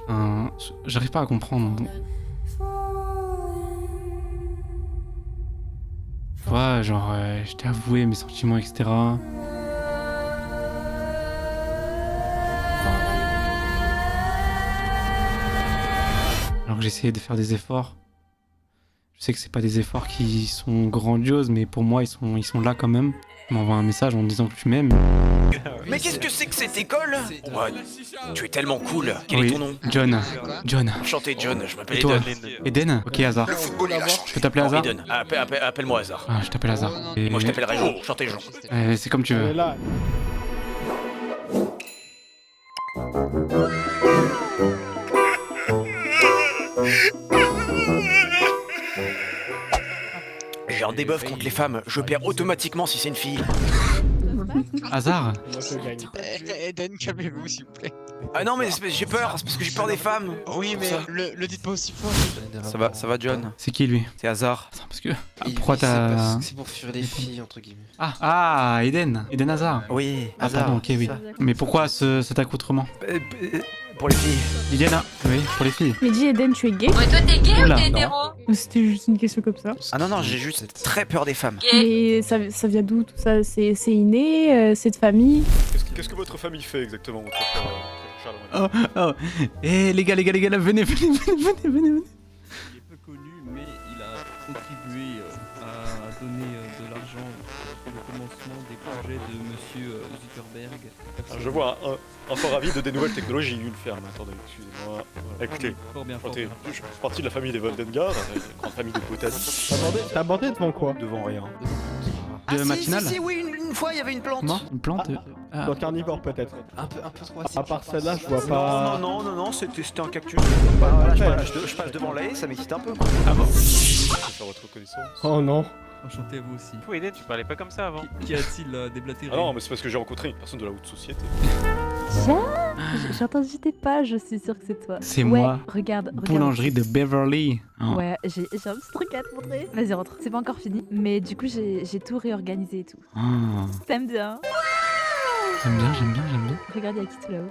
Elena, j'arrive pas à comprendre. Tu vois, genre, je t'ai avoué mes sentiments, etc. Alors que j'essayais de faire des efforts. Je sais que c'est pas des efforts qui sont grandioses, mais pour moi, ils sont là quand même. Tu m'envoies un message en me disant que tu m'aimes. Mais qu'est-ce que c'est que cette école? Ouais, tu es tellement cool. Quel est ton nom? John. John. Enchanté John, je m'appelle Et toi? Eden. Eden? Ok, Hazard. Je peux t'appeler Non, Hazard? Eden, appelle-moi Hazard. Ah, je t'appelle Hazard. Et... Moi je t'appellerai Jean, enchanté Jean. C'est comme tu veux. Là. J'ai un debuff contre les femmes, je perds automatiquement si c'est une fille. Hazard? Moi je gagne. Eden, calmez-vous s'il vous plaît. Ah non mais j'ai peur, c'est parce que j'ai peur des femmes. Oui, mais le dites pas aussi fort. Ça va John? C'est qui lui? C'est Hazard. Attends, parce que... pourquoi t'as... C'est pour fuir les filles, entre guillemets. Ah, Eden. Eden Hazard. Oui, Ah, Hazard. pardon, ok, oui. Mais pourquoi cet accoutrement? Pour les filles. Liliana? Oui, pour les filles. Mais dis Eden, tu es gay? Ouais, toi t'es gay Oula. ou t'es hétéro? C'était juste une question comme ça. Ah non, j'ai juste très peur des femmes. Mais ça vient d'où tout ça? C'est inné? C'est de famille? Qu'est-ce que votre famille fait exactement, votre cher Charles? Oh. Eh, les gars, venez. Il est peu connu, mais il a contribué à donner de l'argent pour le commencement des projets de Monsieur Zuckerberg. Je vois un fort avide des nouvelles technologies, une ferme. Attendez, excusez-moi. Écoutez, Fort bien. je suis partie de la famille des Voldengar, une grande famille de botaniques. T'as abordé devant quoi? Devant rien. De matinale? Si, oui, une fois il y avait une plante. Moi? Une plante? Ah. Dans carnivore peut-être. Un peu trop À part celle-là, je vois pas. Non, c'était un cactus. Je passe devant la haie, ça m'excite un peu. Ah bon? Je vais faire votre connaissance. Oh non. Enchanté à vous aussi. Oui, Eden, tu parlais pas comme ça avant. Qu'y a-t-il déblatéré? Ah non, mais c'est parce que j'ai rencontré une personne de la haute société. J'ai entendu tes pas, je suis sûre que c'est toi. C'est ouais, moi. Regarde. Boulangerie de Beverly. Oh. Ouais, j'ai un petit truc à te montrer. Vas-y, rentre. C'est pas encore fini, mais du coup, j'ai tout réorganisé et tout. Oh. T'aimes bien? J'aime bien. Regarde, y'a qui tout là-haut?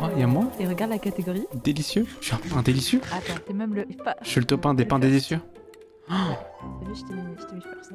Oh, y'a moi? Et regarde la catégorie. Délicieux? Je suis un délicieux? Attends, t'es même le. Je suis le top 1 des pains délicieux. T'as vu, je t'ai mis first.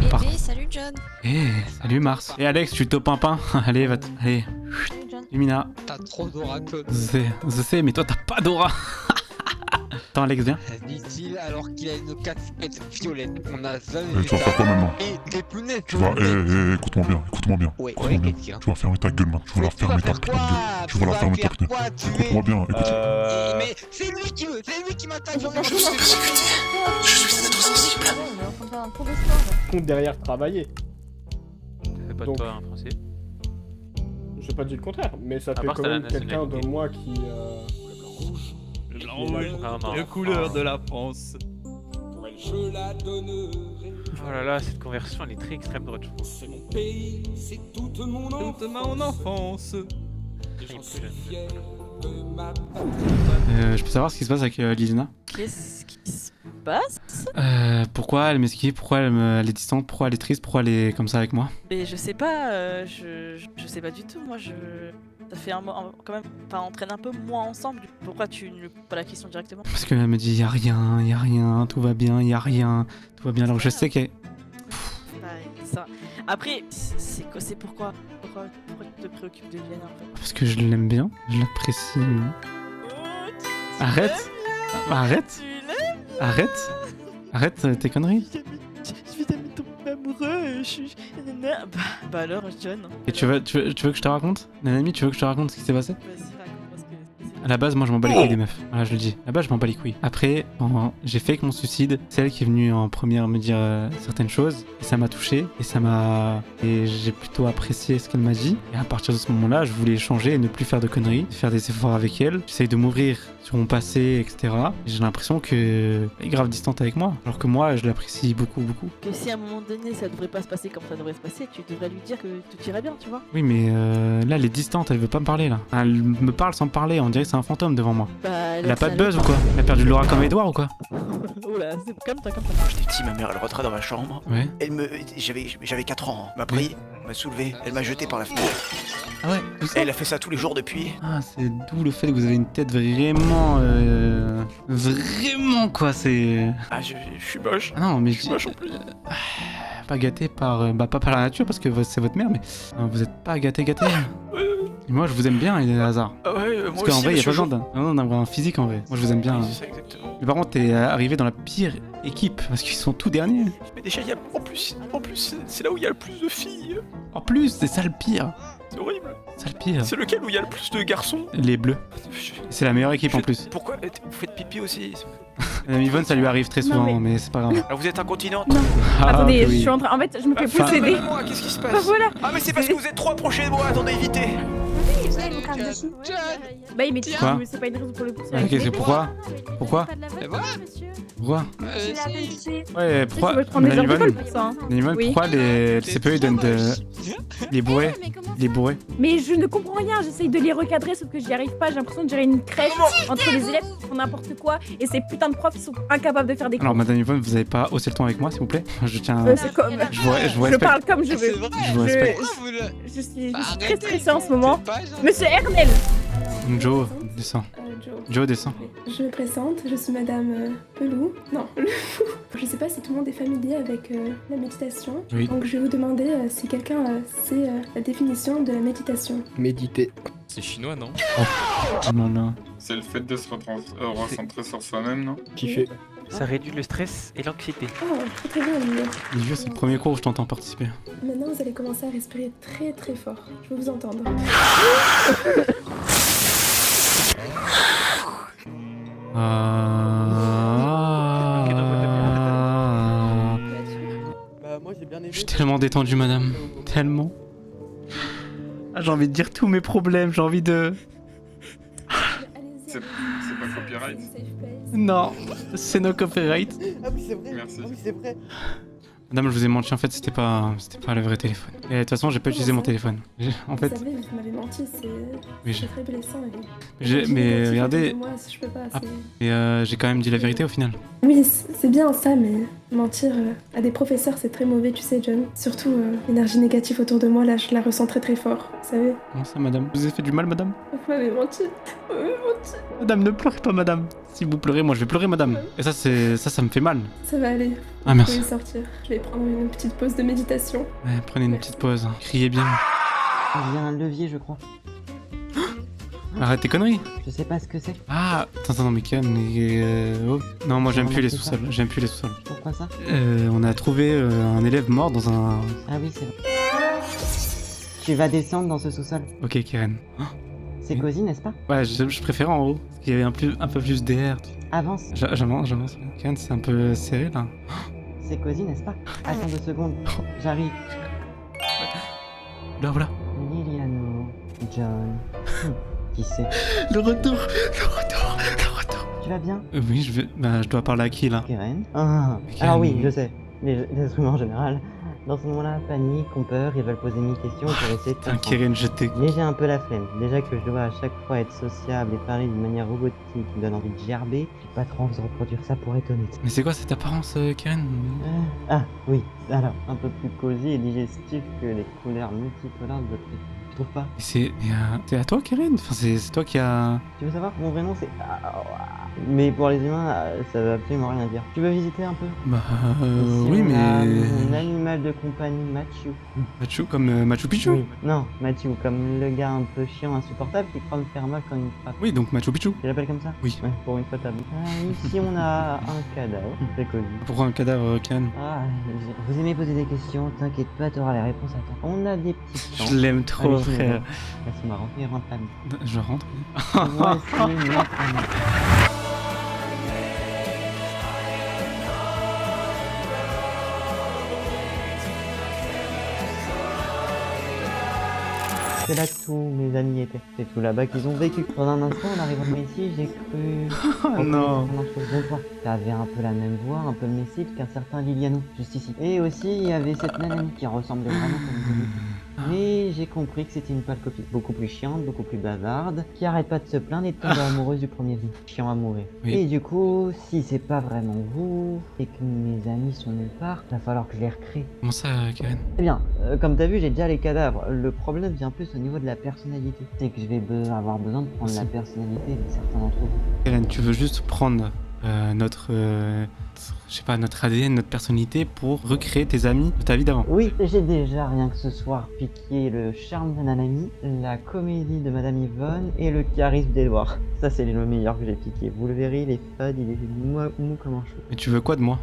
Bébé, salut John. Eh, salut Mars. Et Alex, tu top un pain? Allez, allez. Salut John. Lumina. T'as trop d'aura, Claude. Je sais, mais toi t'as pas d'aura. Attends, Alex, viens. Dit-il alors qu'il a une casquette violette. On a jamais Eh, tu vas faire quoi maintenant? Et des lunettes. Tu vas, écoute-moi bien. Ouais, Écoute-moi bien. quelqu'un. Tu vas fermer ta gueule maintenant. Tu vas la fermer ta putain de gueule. Tu vas la fermer ta putain de gueule. Écoute-moi bien, écoute. Mais c'est lui qui m'attaque. Compte derrière travailler. Ça fait pas de Donc- toi un français. J'ai pas dit le contraire, mais ça fait part, quand c'est la même quelqu'un de nationalité. moi qui. Le blanc qui est rouge, là. Ah, non. les couleurs de la France. Oh là là, cette conversion elle est très extrême droite, je trouve. Toute mon enfance. Il est plus jeune. Je peux savoir ce qui se passe avec Lizina? Qu'est-ce qui se passe? Pourquoi elle m'esquive? Pourquoi elle est distante? Pourquoi elle est triste? Pourquoi elle est comme ça avec moi? Mais je sais pas, je sais pas du tout. Moi, ça fait quand même. Enfin, on traîne un peu moins ensemble. Pourquoi tu ne lui poses pas la question directement? Parce qu'elle me dit y a rien, tout va bien, y a rien, tout va bien. Alors je sais qu'elle... Ça. Après, c'est pourquoi tu te préoccupes de Vienne en fait? Parce que je l'aime bien, je l'apprécie. Arrête! Arrête tes conneries. Je vais tomber amoureux, je suis. Bah alors, John. Et tu veux que je te raconte? Nanami, tu veux que je te raconte ce qui s'est passé? Vas-y, raconte-moi ce que. À la base, moi je m'en bats les couilles des meufs. Voilà, je le dis. À la base, je m'en bats les couilles. Après, j'ai fake mon suicide. C'est elle qui est venue en première me dire certaines choses. Et ça m'a touché. Et j'ai plutôt apprécié ce qu'elle m'a dit. Et à partir de ce moment-là, je voulais changer et ne plus faire de conneries. Faire des efforts avec elle. J'essaye de m'ouvrir sur mon passé, etc. Et j'ai l'impression qu'elle est grave distante avec moi. Alors que moi, je l'apprécie beaucoup. Que si à un moment donné ça devrait pas se passer comme ça devrait se passer, tu devrais lui dire que tout irait bien, tu vois. Oui, mais là, elle est distante. Elle veut pas me parler, là. Elle me parle sans me parler. On dirait que c'est un fantôme devant moi. Bah, Elle a pas de buzz ou quoi? Elle a perdu de l'aura comme Edouard ou quoi? Oula, c'est comme toi. Quand j'étais petit, ma mère elle rentrait dans ma chambre. Ouais. J'avais 4 ans. Elle m'a pris, On m'a soulevé, elle m'a jeté par la fenêtre. Ah ouais, tout ça. Elle a fait ça tous les jours depuis. Ah, c'est d'où le fait que vous avez une tête vraiment... Vraiment, quoi, c'est... Ah, je suis moche. Ah non, mais... Je suis moche en plus. Pas gâté par... Bah, pas par la nature, parce que c'est votre mère, mais... vous êtes pas gâté. Et moi, je vous aime bien, il y a hasard. Ah ouais, moi Parce qu'en aussi, vrai, il y a pas monsieur besoin d'avoir un physique, en vrai. Moi, je vous aime bien. Oui, c'est ça, exactement. Mais par contre, t'es arrivé dans la pire équipe, parce qu'ils sont tout derniers. Mais déjà, il y a... En plus, c'est là où il y a le plus de filles. En plus, c'est ça le pire. C'est horrible. C'est le pire. C'est lequel où il y a le plus de garçons? Les bleus. C'est la meilleure équipe en plus. Pourquoi? Vous faites pipi aussi? Madame Yvonne, ça lui arrive très souvent, mais c'est pas grave. Alors vous êtes incontinente? Ah, Attendez, oui. je suis en train. En fait, je me fais posséder. Moi, qu'est-ce qui se Bah passe? voilà. Ah mais c'est parce que vous êtes trop approchés de moi, attendez, évitez. Bah, mais Quoi? c'est pas une raison pour le pousser. Ok, c'est pourquoi? Pourquoi? Pourquoi? Ouais, pourquoi? Je vais prendre des heures Madame d'école Yvonne, pour ça. Hein. Madame Yvonne, Oui. pourquoi les CPE ils donnent les bourrés? Les bourrés? Mais je ne comprends rien, j'essaye de les recadrer sauf que j'y arrive pas, j'ai l'impression de gérer une crèche entre les élèves qui font n'importe quoi et ces putains de profs qui sont incapables de faire des cours. Alors Madame Yvonne, vous avez pas haussé le ton avec moi s'il vous plaît? Je tiens... C'est comme... Je vous Je respecte. parle comme je veux. Je vous respecte. Je suis très stressée en ce moment. Monsieur Ernel. Joe, descends. Joe, descends. Je me présente, je suis Madame Pelou. Non, le fou. Je sais pas si tout le monde est familier avec la méditation. Oui. Donc je vais vous demander si quelqu'un sait la définition de la méditation. Méditer. C'est chinois, non? Non, non. C'est le fait de se recentrer sur soi-même, non? Kiffer. Ça réduit le stress et l'anxiété. Oh, très bien, Olivier. Les vieux, c'est le premier cours où je t'entends participer. Maintenant, vous allez commencer à respirer très très fort. Je veux vous entendre. Bah moi j'ai bien aimé. Je suis tellement détendu, madame. Tellement. Ah, j'ai envie de dire tous mes problèmes, j'ai envie de... C'est pas copyright? Non, c'est no copyright. Ah oui c'est vrai. Merci. Ah oui c'est vrai. Madame, je vous ai menti, en fait, c'était pas le vrai téléphone. Et de toute façon, j'ai pas utilisé mon téléphone. En fait... Vous savez, vous m'avez menti, c'est Oui, très blessant. mais regardez... Moi, je peux pas, Et j'ai quand même dit la vérité au final. Oui, c'est bien ça, mais mentir à des professeurs, c'est très mauvais, tu sais, John. Surtout l'énergie négative autour de moi, là, je la ressens très très fort, vous savez. Comment ça, madame? Vous avez fait du mal, madame? Vous m'avez menti. Vous m'avez menti. Madame, ne pleurez pas, madame. Si vous pleurez, moi je vais pleurer, madame. Et ça, ça me fait mal. Ça va aller. Ah, merci. Vous pouvez sortir. Je vais prendre une petite pause de méditation. Ouais, prenez une petite pause. Criez bien. Il y a un levier, je crois. Arrête tes conneries. Je sais pas ce que c'est. Ah, attends, mais calme, oh. Non, moi j'aime plus les sous-sols. J'aime plus les sous-sols. Pourquoi ça? On a trouvé un élève mort dans un... Ah oui, c'est vrai. Tu vas descendre dans ce sous-sol. Ok, Karen. C'est cosy, n'est-ce pas? Ouais, je préfère en haut. Parce qu'il y avait un peu plus d'air. Avance. J'avance. Karen, c'est un peu serré là. C'est cosy, n'est-ce pas? Attends 2 secondes. J'arrive. Là, voilà. Liliano. John. Qui c'est? Le retour. Tu vas bien? Oui, je dois parler à qui là? Karen. Ah, alors oui, je sais. Les êtres humains en général. Dans ce moment-là, panique, ont peur, ils veulent poser 1000 questions pour essayer de comprendre. Karen, je t'ai... Mais j'ai un peu la flemme. Déjà que je dois à chaque fois être sociable et parler d'une manière robotique qui me donne envie de gerber, j'ai pas trop envie de reproduire ça pour être honnête. Mais c'est quoi cette apparence, Karen? Ah, oui. Alors, un peu plus cosy et digestif que les couleurs multicolores de votre écran. Tu trouves pas? C'est à toi, Karen? Enfin, c'est toi qui a... Tu veux savoir? Mon vrai nom, c'est... Mais pour les humains, ça veut absolument rien dire. Tu veux visiter un peu? Bah, ici, oui, on a mais... mon animal de compagnie, Machu. Machu comme Machu Picchu? Oui. Non, Machu, comme le gars un peu chiant, insupportable qui croit me faire mal quand il me frappe. Oui, donc Machu Picchu. Tu l'appelles comme ça? Oui. Ouais, pour une fois t'as bon. Ici, on a un cadavre. C'est cosy. Pourquoi un cadavre, Karen? Ah, vous aimez poser des questions, t'inquiète pas, t'auras les réponses à temps. On a des petits champs. Je l'aime trop, Allez, frère. Là, c'est marrant, il rentre là. Je rentre. Voici notre ami. C'est là que tous mes amis étaient. C'est tout là-bas qu'ils ont vécu. Dans un instant, en arrivant au Messie, j'ai cru... Oh non. T'avais un peu la même voix, un peu le Messie qu'un certain Liliano, juste ici. Et aussi, il y avait cette nana qui ressemblait vraiment comme vous. Mais et j'ai compris que c'était une pâle copine. Beaucoup plus chiante, beaucoup plus bavarde, qui arrête pas de se plaindre et de tomber amoureuse du premier venu. Chiant à mourir. Oui. Et du coup, si c'est pas vraiment vous, et que mes amis sont nulle part, va falloir que je les recrée. Comment ça, Karen? Eh bien, comme t'as vu, j'ai déjà les cadavres. Le problème vient plus au niveau de la personnalité. C'est que je vais avoir besoin de prendre la personnalité de certains d'entre vous. Karen, tu veux juste prendre notre notre ADN, notre personnalité pour recréer tes amis de ta vie d'avant. Oui, j'ai déjà rien que ce soir piqué le charme de Nanami, la comédie de Madame Yvonne et le charisme d'Edouard. Ça, c'est le meilleur que j'ai piqué. Vous le verrez, il est fun, il est mou comme un chou. Mais tu veux quoi de moi?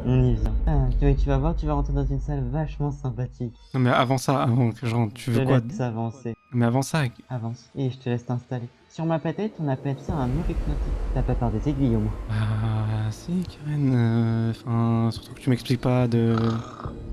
On y vient. Tu vas voir, tu vas rentrer dans une salle vachement sympathique. Non mais avant ça, avant que je rentre, tu veux quoi? Je te laisse avancer. Mais avant ça... Avance, et je te laisse t'installer. Sur ma tête, on appelle ça un mur hypnotique. T'as pas peur des aiguilles au moins? Ah si, Karen, enfin, surtout que tu m'expliques pas de...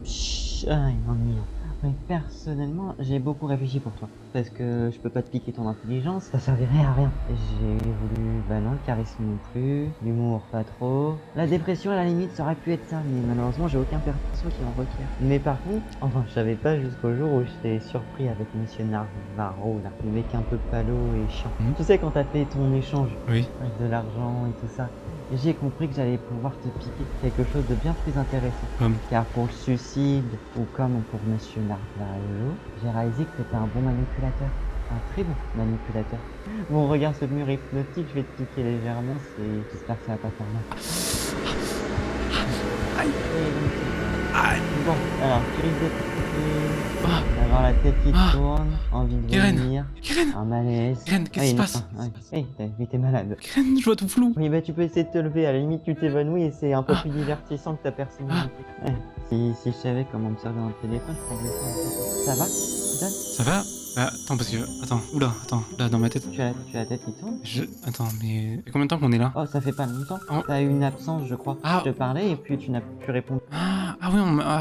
Chut, il m'ennuie. Mais personnellement, j'ai beaucoup réfléchi pour toi. Parce que je peux pas te piquer ton intelligence, ça servirait à rien. J'ai voulu, non, le charisme non plus, l'humour pas trop. La dépression à la limite, ça aurait pu être ça, mais malheureusement, j'ai aucun perso qui en requiert. Mais par contre, enfin, je savais pas jusqu'au jour où je t'ai surpris avec Monsieur Navarro, là. Le mec un peu palo et chiant. Tu sais, quand t'as fait ton échange, oui, avec de l'argent et tout ça, j'ai compris que j'allais pouvoir te piquer quelque chose de bien plus intéressant. Car pour le suicide, ou comme pour Monsieur Navarro, j'ai réalisé que t'étais un bon manipulateur. Un très bon manipulateur. Bon, regarde ce mur hypnotique, je vais te piquer légèrement, j'espère que ça va pas faire mal. Aïe. Bon, alors, tu risques de piquer, d'avoir la tête qui tourne, envie de vomir, un malaise. Karen, qu'est-ce qui se passe? Hey, t'es malade. Karen, je vois tout flou. Oui, bah tu peux essayer de te lever, à la limite tu t'évanouis et c'est un peu plus divertissant que ta personnalité. Si je savais comment me servir un téléphone, je prendrais ça. Ça va, John? Ça va? Attends, parce que... Attends, oula, attends, là, dans ma tête... Tu as la tête qui tourne? Attends, mais... Ça fait combien de temps qu'on est là? Oh, ça fait pas longtemps. T'as eu une absence, je crois. Je te parlais et puis tu n'as plus répondu. Ah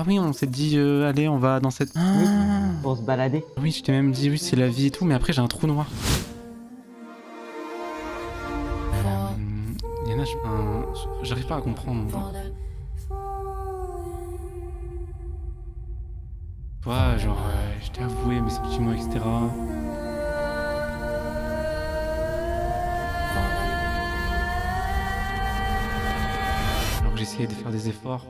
oui, on s'est dit, allez, on va dans cette... Oui, pour se balader. Oui, je t'ai même dit, oui, c'est la vie et tout, mais après, j'ai un trou noir. Yana, j'arrive pas à comprendre. Toi, genre, je t'ai avoué mes sentiments, etc. Alors que j'essayais de faire des efforts.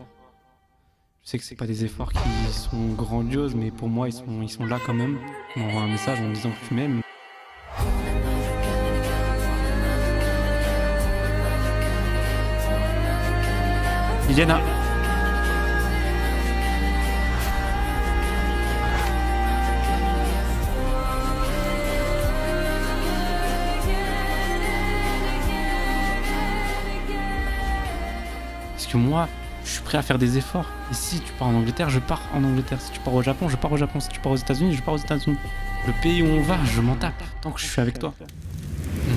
Je sais que c'est pas des efforts qui sont grandioses, mais pour moi, ils sont là quand même. On m'envoie un message en me disant que tu m'aimes. Iliana. Parce que moi, je suis prêt à faire des efforts. Et si tu pars en Angleterre, je pars en Angleterre. Si tu pars au Japon, je pars au Japon. Si tu pars aux États-Unis, je pars aux États-Unis. Le pays où on va, je m'en tape tant que je suis avec toi.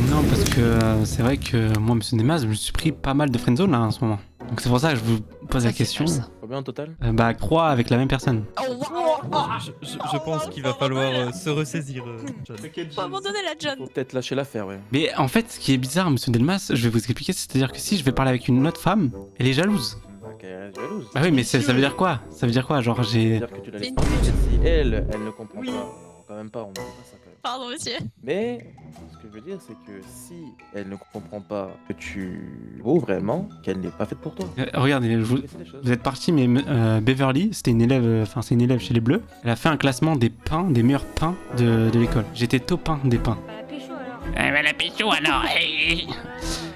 Non, parce que c'est vrai que moi, Monsieur Demas, je me suis pris pas mal de friendzone là en ce moment. Donc c'est pour ça que je vous pose la question. Combien en total? 3 avec la même personne. Je pense qu'il va falloir se ressaisir, John. Faut abandonner la John. Faut peut-être lâcher l'affaire, ouais. Mais en fait, ce qui est bizarre, Monsieur Delmas, je vais vous expliquer, c'est-à-dire que si je vais parler avec une autre femme, elle est jalouse. Ok, elle est jalouse. Bah oui, mais ça veut dire quoi? Ça veut dire quoi? Genre j'ai... Ça veut dire que tu la laisses pas. Si elle ne comprend pas, alors quand même pas, on ne dit pas ça quand même. Pardon, monsieur. Mais ce que je veux dire, c'est que si elle ne comprend pas que tu vaux vraiment, qu'elle n'est pas faite pour toi. Regardez, vous êtes parti, mais Beverly, c'était une élève, enfin c'est une élève chez les Bleus. Elle a fait un classement des pains, des meilleurs pains de l'école. J'étais top 1 des pains. Bah, la pécho alors. La pécho alors.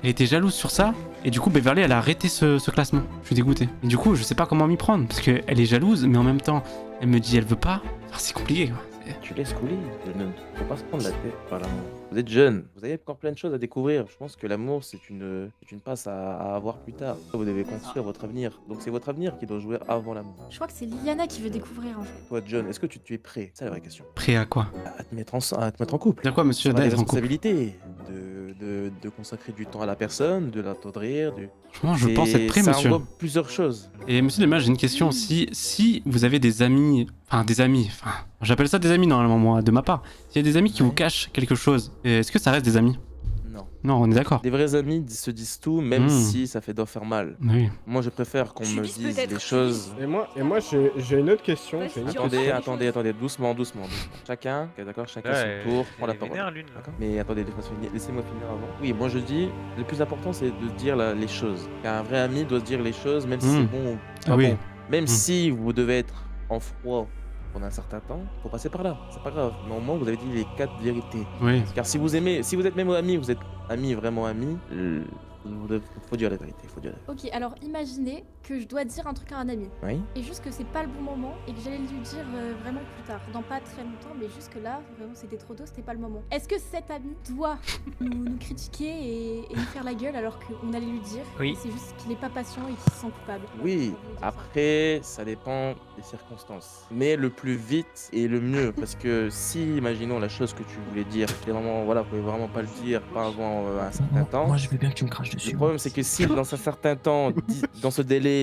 Elle était jalouse sur ça. Et du coup, Beverly, elle a arrêté ce classement. Je suis dégoûté. Et du coup, je sais pas comment m'y prendre. Parce qu'elle est jalouse, mais en même temps, elle me dit elle veut pas. Enfin, c'est compliqué, quoi. Tu laisses couler, faut pas se prendre la tête par l'amour. Vous êtes jeune, vous avez encore plein de choses à découvrir. Je pense que l'amour, c'est une passe à avoir plus tard. Vous devez construire votre avenir. Donc c'est votre avenir qui doit jouer avant l'amour. Je crois que c'est Liliana qui veut découvrir en fait. Toi, John, est-ce que tu es prêt? C'est la vraie question. Prêt à quoi? À te mettre en couple. Dire quoi, monsieur, des d'être en couple? responsabilités, de consacrer du temps à la personne, de l'attendrir. Franchement, je pense être prêt, monsieur. Ça englobe plusieurs choses. Et monsieur Delmas, j'ai une question. Si vous avez des amis, j'appelle ça des amis normalement, moi, de ma part. S'il y a des amis qui vous cachent quelque chose, est-ce que ça reste des amis? Non. Non, on est d'accord. Les vrais amis se disent tout, même si ça doit faire mal. Oui. Moi, je préfère qu'on me dise les choses. Et moi j'ai une autre question. Attendez, doucement. Chacun, ok, d'accord, chacun son tour, prend la parole. D'accord. Mais attendez, laissez-moi finir avant. Oui, moi je dis, le plus important c'est de dire les choses. Un vrai ami doit se dire les choses, même si c'est bon ou pas bon. Même si vous devez être en froid pendant un certain temps, faut passer par là, c'est pas grave. Mais au moins vous avez dit les 4 vérités. Oui. Car si vous êtes même amis, vous êtes amis, vraiment amis, faut dire la vérité, Ok, alors imaginez que je dois dire un truc à un ami. Oui. Et juste que c'est pas le bon moment et que j'allais lui dire vraiment plus tard. Dans pas très longtemps, mais jusque là, vraiment c'était trop tôt, c'était pas le moment. Est-ce que cet ami doit nous critiquer et nous faire la gueule alors qu'on allait lui dire? Oui. C'est juste qu'il est pas patient et qu'il se sent coupable. Oui, après, ça dépend des circonstances. Mais le plus vite et le mieux, parce que si, imaginons la chose que tu voulais dire, c'est vraiment, voilà, vous pouvez vraiment pas le dire, pas avant un certain temps. Moi, je veux bien que tu me craches dessus. Le problème, c'est que si dans un certain temps, dans ce délai,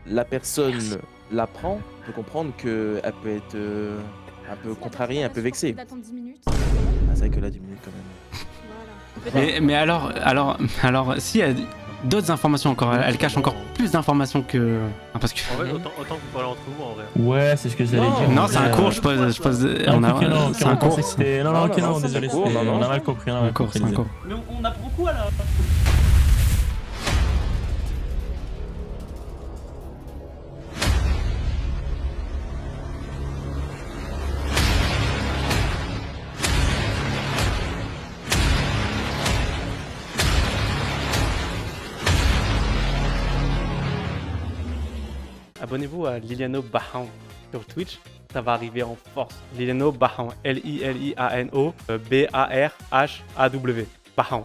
la personne l'apprend, on peut comprendre qu'elle peut être un peu contrariée, un peu vexée. D'attendre 10 minutes. Ah, c'est vrai que là, 10 minutes quand même. Mais alors, s'il y a d'autres informations encore, elle cache encore plus d'informations que. Ah, parce que. En fait, autant que vous parlez entre vous en vrai. Ouais, c'est ce que j'allais dire. Non, c'est un cours, je pose. C'est un cours. Non, désolé, on a mal compris. C'est un cours. Mais on apprend quoi là? Abonnez-vous à Liliano Bahan sur Twitch, ça va arriver en force. Liliano Bahan, Liliano Bahaw, Bahaw. Bahan.